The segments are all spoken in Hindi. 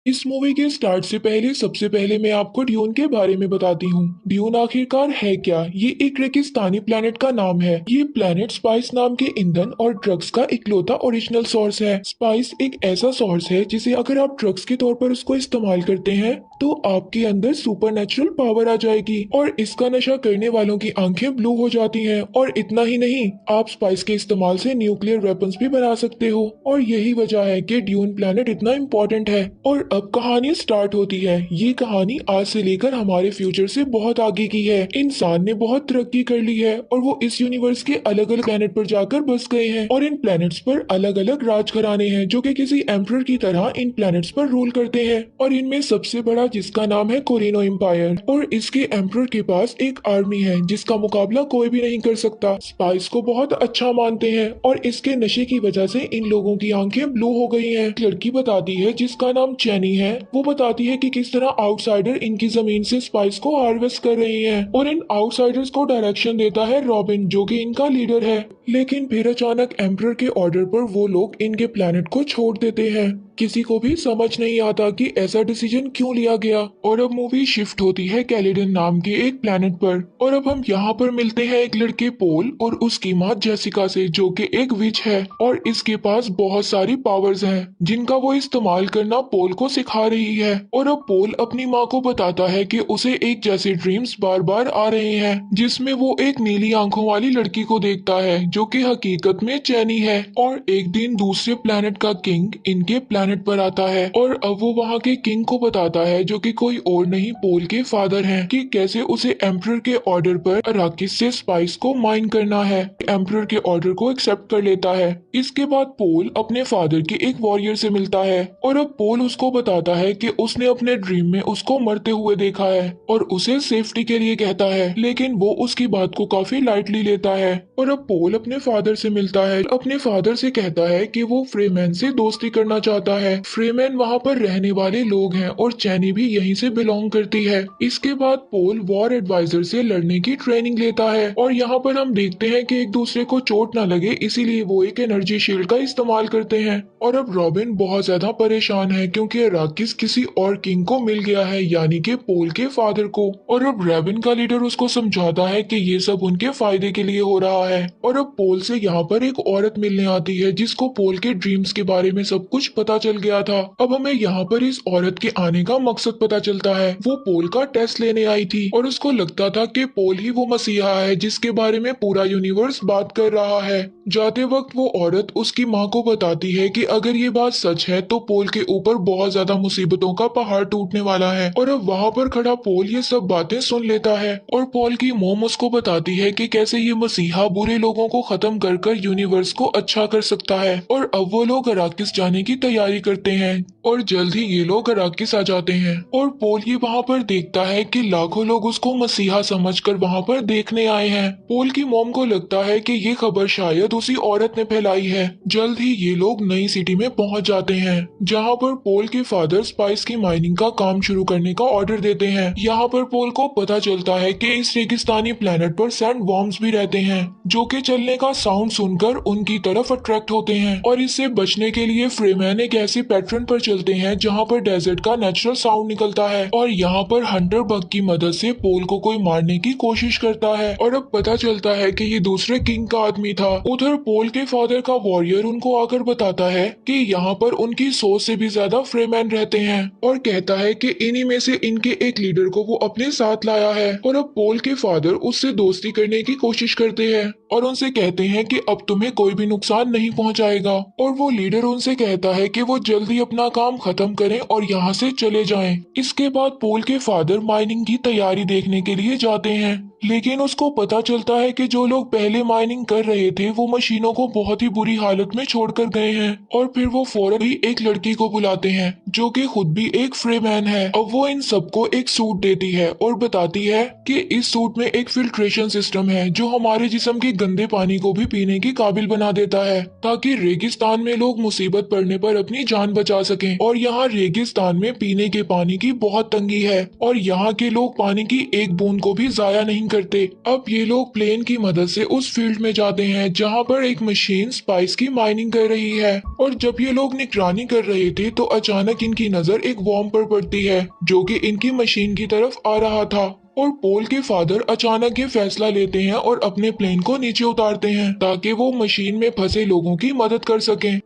इस मूवी के स्टार्ट से पहले सबसे पहले मैं आपको ड्यून के बारे में बताती हूँ। ड्यून आखिरकार है क्या? ये एक रेगिस्तानी प्लेनेट का नाम है। ये प्लेनेट स्पाइस नाम के ईंधन और ड्रग्स का इकलौता ओरिजिनल सोर्स है। स्पाइस एक ऐसा सोर्स है जिसे अगर आप ड्रग्स के तौर पर उसको इस्तेमाल करते हैं तो आपके अंदर सुपर नेचुरल पावर आ जाएगी और इसका नशा करने वालों की आंखें ब्लू हो जाती हैं। और इतना ही नहीं, आप स्पाइस के इस्तेमाल से न्यूक्लियर वेपन्स भी बना सकते हो। और यही वजह है कि ड्यून प्लेनेट इतना इम्पोर्टेंट है। और अब कहानी स्टार्ट होती है। ये कहानी आज से लेकर हमारे फ्यूचर से बहुत आगे की है। इंसान ने बहुत तरक्की कर ली है और वो इस यूनिवर्स के अलग अलग प्लेनेट पर जाकर बस गए हैं और इन प्लेनेट्स पर अलग अलग राज घराने हैं जो कि किसी एम्परर की तरह इन प्लेनेट्स पर रूल करते हैं। और इनमें सबसे बड़ा जिसका नाम है कोरिनो एम्पायर, और इसके एम्परर के पास एक आर्मी है जिसका मुकाबला कोई भी नहीं कर सकता। स्पाइस को बहुत अच्छा मानते हैं और इसके नशे की वजह से इन लोगों की आंखें ब्लू हो गई हैं। एक लड़की बताती है जिसका नाम चैनी है। वो बताती है कि किस तरह आउटसाइडर इनकी जमीन से स्पाइस को हार्वेस्ट कर रही हैं और इन आउटसाइडर्स को डायरेक्शन देता है रॉबिन जो कि इनका लीडर है। लेकिन फिर अचानक एम्परर के ऑर्डर पर वो लोग इनके प्लेनेट को छोड़ देते हैं। किसी को भी समझ नहीं आता कि ऐसा डिसीजन क्यों लिया गया। और अब मूवी शिफ्ट होती है कैलिडन नाम के एक प्लेनेट पर और अब हम यहाँ पर मिलते हैं एक लड़के पोल और उसकी माँ जेसिका से जो कि एक विच है और इसके पास बहुत सारी पावर्स हैं जिनका वो इस्तेमाल करना पोल को सिखा रही है। और अब पोल अपनी माँ को बताता है कि उसे एक जैसे ड्रीम्स बार बार आ रहे हैं जिसमें वो एक नीली आंखों वाली लड़की को देखता है जो कि हकीकत में चैनी है। और एक दिन दूसरे प्लेनेट का किंग इनके प्लेनेट पर आता है और अब वो वहाँ के किंग को बताता है जो कि कोई और नहीं पोल के फादर हैं कि कैसे उसे एम्परर के ऑर्डर पर अराकिस से स्पाइस को माइन करना है। एम्परर के ऑर्डर को एक्सेप्ट कर लेता है। इसके बाद पोल अपने फादर के एक वॉरियर से मिलता है और अब पोल उसको बताता है कि उसने अपने ड्रीम में उसको मरते हुए देखा है और उसे सेफ्टी के लिए कहता है, लेकिन वो उसकी बात को काफी लाइटली लेता है। और अब पोल अपने फादर से मिलता है, अपने फादर से कहता है कि वो फ्रीमैन से दोस्ती करना चाहता है। फ्रीमैन वहाँ पर रहने वाले लोग हैं और चैनी भी यहीं से बिलोंग करती है। इसके बाद पोल वॉर एडवाइजर से लड़ने की ट्रेनिंग लेता है और यहाँ पर हम देखते हैं कि एक दूसरे को चोट न लगे इसीलिए वो एक एनर्जी शील्ड का इस्तेमाल करते हैं। और अब रॉबिन बहुत ज्यादा परेशान है क्योंकि अराकिस किसी और किंग को मिल गया है यानी कि पोल के फादर को। और अब रॉबिन का लीडर उसको समझाता है कि ये सब उनके फायदे के लिए हो रहा है। और अब पोल से यहाँ पर एक औरत मिलने आती है जिसको पोल के ड्रीम्स के बारे में सब कुछ पता चल गया था। अब हमें यहाँ पर इस औरत के आने का मकसद पता चलता है। वो पोल का टेस्ट लेने आई थी और उसको लगता था कि पोल ही वो मसीहा है जिसके बारे में पूरा यूनिवर्स बात कर रहा है। जाते वक्त वो औरत उसकी माँ को बताती है कि अगर ये बात सच है तो पोल के ऊपर बहुत ज्यादा मुसीबतों का पहाड़ टूटने वाला है। और अब वहाँ पर खड़ा पोल ये सब बातें सुन लेता है और पोल की मोम उसको बताती है कि कैसे ये मसीहा बुरे लोगों को खत्म कर कर यूनिवर्स को अच्छा कर सकता है। और अब वो लोग अराकिस जाने की तैयारी करते हैं और जल्द ही ये लोग अराकिस आ जाते हैं। और पोल ये वहाँ पर देखता है कि लाखों लोग उसको मसीहा समझकर वहाँ पर देखने आए हैं। पोल की मोम को लगता है कि ये खबर शायद उसी औरत ने फैलाई है। जल्द ही ये लोग नई सिटी में पहुँच जाते हैं जहाँ पर पोल के फादर स्पाइस की माइनिंग का काम शुरू करने का ऑर्डर देते हैं। यहाँ पर पोल को पता चलता है कि इस रेगिस्तानी प्लेनेट पर सैंड वॉर्म्स भी रहते हैं जो कि चलने का साउंड सुनकर उनकी तरफ अट्रैक्ट होते हैं। और इससे बचने के लिए फ्रीमैन एक ऐसे पैटर्न पर चलते हैं जहाँ पर डेजर्ट का नेचुरल साउंड निकलता है और यहाँ पर हंटर बग की मदद से पोल को कोई मारने की कोशिश करता है। और अब पता चलता है कि ये दूसरे किंग का आदमी था। उधर पोल के फादर का वॉरियर उनको आकर बताता है कि यहाँ पर उनकी 100 से भी ज्यादा फ्रीमैन रहते हैं और कहता है कि इन्हीं में से इनके एक लीडर को वो अपने साथ लाया है। और अब पोल के फादर उससे दोस्ती करने की कोशिश करते हैं और उनसे कहते हैं कि अब तुम्हें कोई भी नुकसान नहीं पहुंचाएगा। और वो लीडर उनसे कहता है कि वो जल्दी अपना काम खत्म करें और यहाँ से चले जाएं। इसके बाद पोल के फादर माइनिंग की तैयारी देखने के लिए जाते हैं, लेकिन उसको पता चलता है कि जो लोग पहले माइनिंग कर रहे थे वो मशीनों को बहुत ही बुरी हालत में छोड़कर गए हैं। और फिर वो फौरन ही एक लड़की को बुलाते हैं जो कि खुद भी एक फ्रीमैन है। अब वो इन सबको एक सूट देती है और बताती है कि इस सूट में एक फिल्ट्रेशन सिस्टम है जो हमारे जिस्म के गंदे पानी पानी को भी पीने के काबिल बना देता है, ताकि रेगिस्तान में लोग मुसीबत पड़ने पर अपनी जान बचा सकें। और यहाँ रेगिस्तान में पीने के पानी की बहुत तंगी है और यहाँ के लोग पानी की एक बूंद को भी जाया नहीं करते। अब ये लोग प्लेन की मदद से उस फील्ड में जाते हैं जहाँ पर एक मशीन स्पाइस की माइनिंग कर रही है। और जब ये लोग निगरानी कर रहे थे तो अचानक इनकी नजर एक वॉर्म पर पड़ती है जो कि इनकी मशीन की तरफ आ रहा था। और पोल के फादर अचानक ये फैसला लेते हैं और अपने प्लेन को नीचे उतारते हैं ताकि वो मशीन में फंसे लोगों की मदद कर सकें।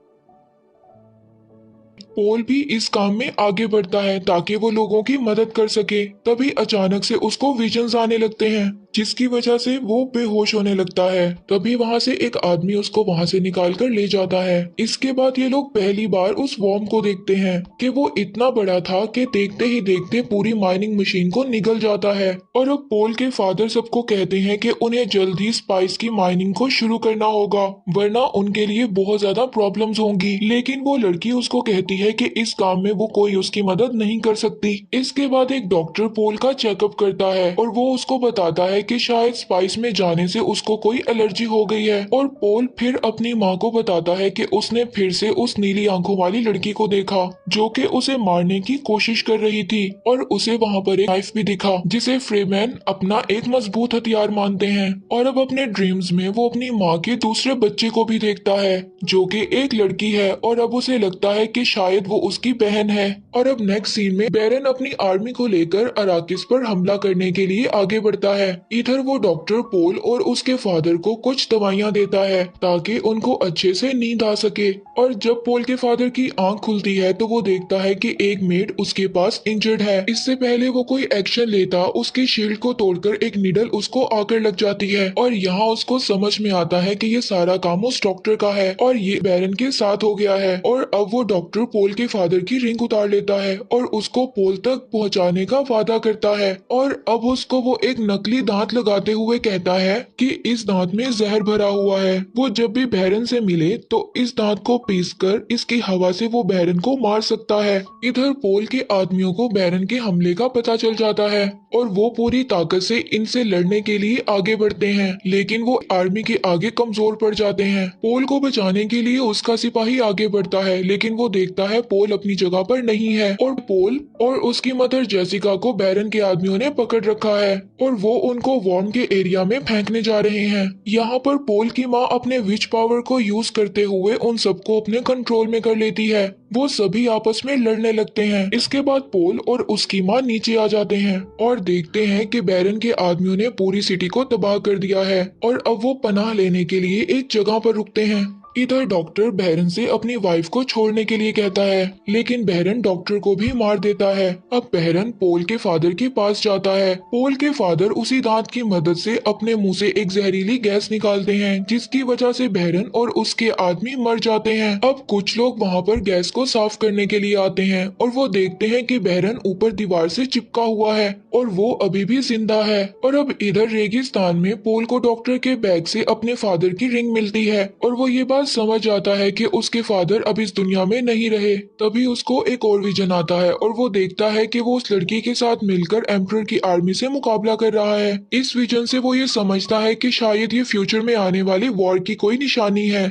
पोल भी इस काम में आगे बढ़ता है ताकि वो लोगों की मदद कर सके। तभी अचानक से उसको विजन्स आने लगते हैं जिसकी वजह से वो बेहोश होने लगता है। तभी वहाँ से एक आदमी उसको वहाँ से निकाल कर ले जाता है। इसके बाद ये लोग पहली बार उस वॉर्म को देखते हैं कि वो इतना बड़ा था कि देखते ही देखते पूरी माइनिंग मशीन को निगल जाता है। और अब पोल के फादर सबको कहते हैं कि उन्हें जल्द ही स्पाइस की माइनिंग को शुरू करना होगा, वरना उनके लिए बहुत ज्यादा प्रॉब्लम्स होंगी। लेकिन वो लड़की उसको कहती है कि इस काम में वो कोई उसकी मदद नहीं कर सकती। इसके बाद एक डॉक्टर पोल का चेकअप करता है और वो उसको बताता है कि शायद स्पाइस में जाने से उसको कोई एलर्जी हो गई है। और पोल फिर अपनी माँ को बताता है कि उसने फिर से उस नीली आंखों वाली लड़की को देखा जो कि उसे मारने की कोशिश कर रही थी। और उसे वहाँ पर एक नाइफ भी दिखा जिसे फ्रीमैन अपना एक मजबूत हथियार मानते हैं। और अब अपने ड्रीम्स में वो अपनी माँ के दूसरे बच्चे को भी देखता है जो कि एक लड़की है। और अब उसे लगता है कि शायद वो उसकी बहन है। और अब नेक्स्ट सीन में बैरन अपनी आर्मी को लेकर अराकिस पर हमला करने के लिए आगे बढ़ता है। इधर वो डॉक्टर पोल और उसके फादर को कुछ दवाइयां देता है ताकि उनको अच्छे से नींद आ सके। और जब पोल के फादर की आंख खुलती है तो वो देखता है कि एक मेड उसके पास इंजर्ड है। इससे पहले वो कोई एक्शन लेता उसकी शील्ड को तोड़कर एक निडल उसको आकर लग जाती है। और यहाँ उसको समझ में आता है कि ये सारा काम उस डॉक्टर का है और ये बैरन के साथ हो गया है। और अब वो डॉक्टर पोल के फादर की रिंग उतार लेता है और उसको पोल तक पहुंचाने का वादा करता है। और अब उसको वो एक नकली दांत लगाते हुए कहता है कि इस दांत में जहर भरा हुआ है। वो जब भी बैरन से मिले तो इस दांत को पीसकर इसकी हवा से वो बैरन को मार सकता है। इधर पोल के आदमियों को बैरन के हमले का पता चल जाता है और वो पूरी ताकत से इनसे लड़ने के लिए आगे बढ़ते हैं, लेकिन वो आर्मी के आगे कमजोर पड़ जाते हैं। पोल को बचाने के लिए उसका सिपाही आगे बढ़ता है, लेकिन वो देखता है पोल अपनी जगह पर नहीं है और पोल और उसकी मदर जेसिका को बैरन के आदमियों ने पकड़ रखा है और वो उनको वॉर्म के एरिया में फेंकने जा रहे हैं। यहाँ पर पोल की माँ अपने विच पावर को यूज करते हुए उन सबको अपने कंट्रोल में कर लेती है। वो सभी आपस में लड़ने लगते हैं। इसके बाद पोल और उसकी माँ नीचे आ जाते हैं और देखते हैं कि बैरन के आदमियों ने पूरी सिटी को तबाह कर दिया है और अब वो पनाह लेने के लिए एक जगह पर रुकते हैं। इधर डॉक्टर बहरन से अपनी वाइफ को छोड़ने के लिए कहता है, लेकिन बहरन डॉक्टर को भी मार देता है। अब बहरन पोल के फादर के पास जाता है। पोल के फादर उसी दांत की मदद से अपने मुंह से एक जहरीली गैस निकालते हैं जिसकी वजह से बहरन और उसके आदमी मर जाते हैं। अब कुछ लोग वहाँ पर गैस को साफ करने के लिए आते हैं और वो देखते हैं कि बहरन ऊपर दीवार से चिपका हुआ है और वो अभी भी जिंदा है। और अब इधर रेगिस्तान में पोल को डॉक्टर के बैग से अपने फादर की रिंग मिलती है और वो ये समझ आता है कि उसके फादर अब इस दुनिया में नहीं रहे। तभी उसको एक और विजन आता है और वो देखता है कि वो उस लड़की के साथ मिलकर एम्परर की आर्मी से मुकाबला कर रहा है। इस विजन से वो ये समझता है कि शायद ये फ्यूचर में आने वाली वॉर की कोई निशानी है।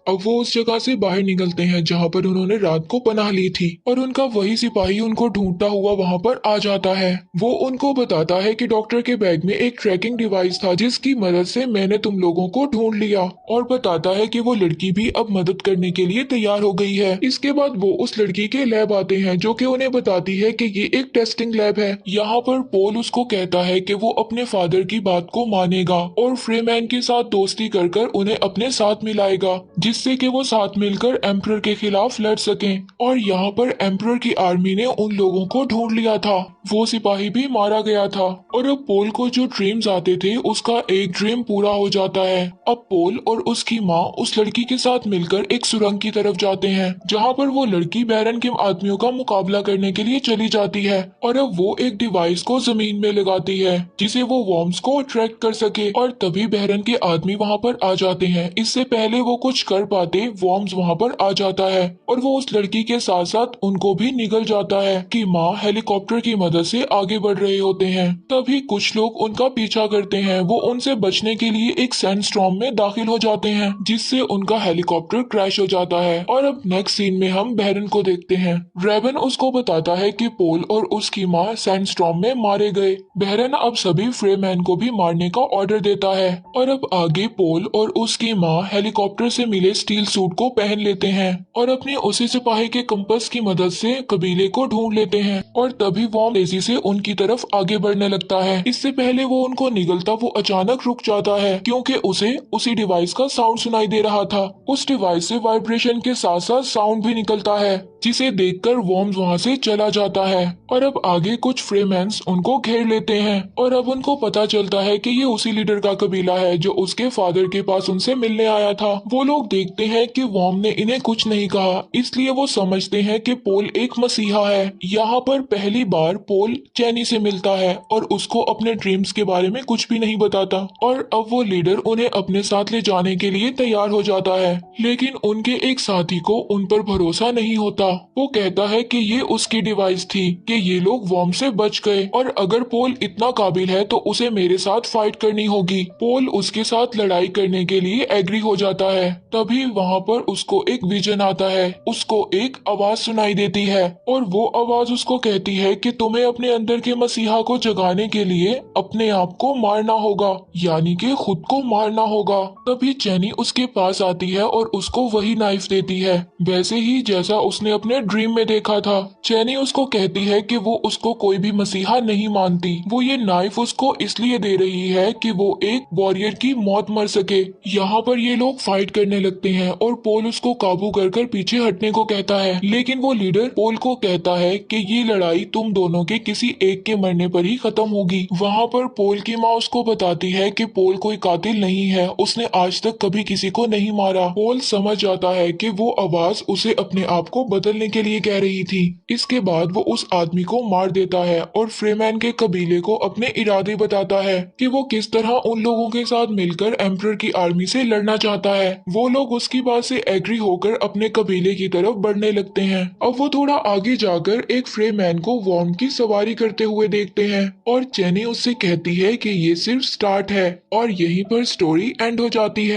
अब वो उस जगह से बाहर निकलते हैं जहाँ पर उन्होंने रात को पनाह ली थी और उनका वही सिपाही उनको ढूंढता हुआ वहाँ पर आ जाता है। वो उनको बताता है कि डॉक्टर के बैग में एक ट्रैकिंग डिवाइस था जिसकी मदद से मैंने तुम लोगों को ढूंढ लिया, और बताता है कि वो लड़की भी अब मदद करने के लिए तैयार हो गई है। इसके बाद वो उस लड़की के लैब आते हैं जो कि उन्हें बताती है कि ये एक टेस्टिंग लैब है। यहाँ पर पोल उसको कहता है कि वो अपने फादर की बात को मानेगा और फ्रीमैन के साथ दोस्ती कर कर उन्हें अपने साथ मिलाएगा जिससे कि वो साथ मिलकर एम्परर के खिलाफ लड़ सकें। और यहाँ पर एम्परर की आर्मी ने उन लोगों को ढूंढ लिया था, वो सिपाही भी मारा गया था। और अब पोल को जो ड्रीम्स आते थे उसका एक ड्रीम पूरा हो जाता है। अब पोल और उसकी माँ उस लड़की के साथ मिलकर एक सुरंग की तरफ जाते हैं जहाँ पर वो लड़की बैरन के आदमियों का मुकाबला करने के लिए चली जाती है। और अब वो एक डिवाइस को जमीन में लगाती है जिसे वो वॉर्म्स को अट्रैक्ट कर सके, और तभी बैरन के आदमी वहाँ पर आ जाते हैं। इससे पहले वो कुछ कर पाते वॉर्म्स वहाँ पर आ जाता है और वो उस लड़की के साथ साथ उनको भी निगल जाता है कि माँ हेलीकॉप्टर की मदद से आगे बढ़ रहे होते हैं। तभी कुछ लोग उनका पीछा करते हैं। वो उनसे बचने के लिए एक सैंडस्टॉर्म में दाखिल हो जाते हैं जिससे उनका हेलीकॉप्टर क्रैश हो जाता है। और अब नेक्स्ट सीन में हम बहरन को देखते हैं। रेवन उसको बताता है कि पोल और उसकी माँ सैंडस्टॉर्म में मारे गए। बहरन अब सभी फ्रेमैन को भी मारने का ऑर्डर देता है और अब आगे पोल और उसकी माँ हेलीकॉप्टर से मिले स्टील सूट को पहन लेते हैं और अपने उसी सिपाही के कंपास की मदद से कबीले को ढूंढ लेते हैं। और तभी वो तेजी से उनकी तरफ आगे बढ़ने लगता है। इससे पहले वो उनको निगलता वो अचानक रुक जाता है क्योंकि उसे उसी डिवाइस का साउंड सुनाई दे रहा था। उस डिवाइस से वाइब्रेशन के साथ साथ साउंड भी निकलता है जिसे देखकर वॉर्म्स वहां से चला जाता है। और अब आगे कुछ फ्रेमैन्स उनको घेर लेते हैं और अब उनको पता चलता है कि ये उसी लीडर का कबीला है जो उसके फादर के पास उनसे मिलने आया था। वो लोग देखते हैं कि वॉर्म ने इन्हें कुछ नहीं कहा, इसलिए वो समझते हैं कि पोल एक मसीहा है। यहाँ पर पहली बार पोल चैनी से मिलता है और उसको अपने ड्रीम्स के बारे में कुछ भी नहीं बताता और अब वो लीडर उन्हें अपने साथ ले जाने के लिए तैयार हो जाता है। लेकिन उनके एक साथी को उन पर भरोसा नहीं होता। वो कहता है कि ये उसकी डिवाइस थी कि ये लोग वॉर्म से बच गए और अगर पोल इतना काबिल है तो उसे मेरे साथ फाइट करनी होगी। पोल उसके साथ लड़ाई करने के लिए एग्री हो जाता है। तभी वहाँ पर उसको एक विजन आता है। उसको एक आवाज सुनाई देती है और वो आवाज उसको कहती है कि तुम्हें अपने अंदर के मसीहा को जगाने के लिए अपने आप को मारना होगा, यानी कि खुद को मारना होगा। तभी चैनी उसके पास आती है और उसको वही नाइफ देती है, वैसे ही जैसा उसने अपने ड्रीम में देखा था। चैनी उसको कहती है कि वो उसको कोई भी मसीहा नहीं मानती। वो ये नाइफ उसको इसलिए दे रही है कि वो एक वॉरियर की मौत मर सके। यहाँ पर ये लोग फाइट करने लगते हैं और पोल उसको काबू कर पीछे हटने को कहता है, लेकिन वो लीडर पोल को कहता है कि ये लड़ाई तुम दोनों के किसी एक के मरने पर ही खत्म होगी। वहाँ पर पोल की माँ उसको बताती है कि पोल कोई कातिल नहीं है, उसने आज तक कभी किसी को नहीं मारा। पोल समझ जाता है कि वो आवाज उसे अपने आप को बदलने के लिए कह रही थी। इसके बाद वो उस आदमी को मार देता है और फ्रेमैन के कबीले को अपने इरादे बताता है कि वो किस तरह उन लोगों के साथ मिलकर एम्परर की आर्मी से लड़ना चाहता है। वो लोग उसकी बात से एग्री होकर अपने कबीले की तरफ बढ़ने लगते हैं। अब वो थोड़ा आगे जाकर एक फ्रेमैन को वॉर्म की सवारी करते हुए देखते हैं और चैनी उससे कहती है कि ये सिर्फ स्टार्ट है और यहीं पर स्टोरी एंड हो जाती है।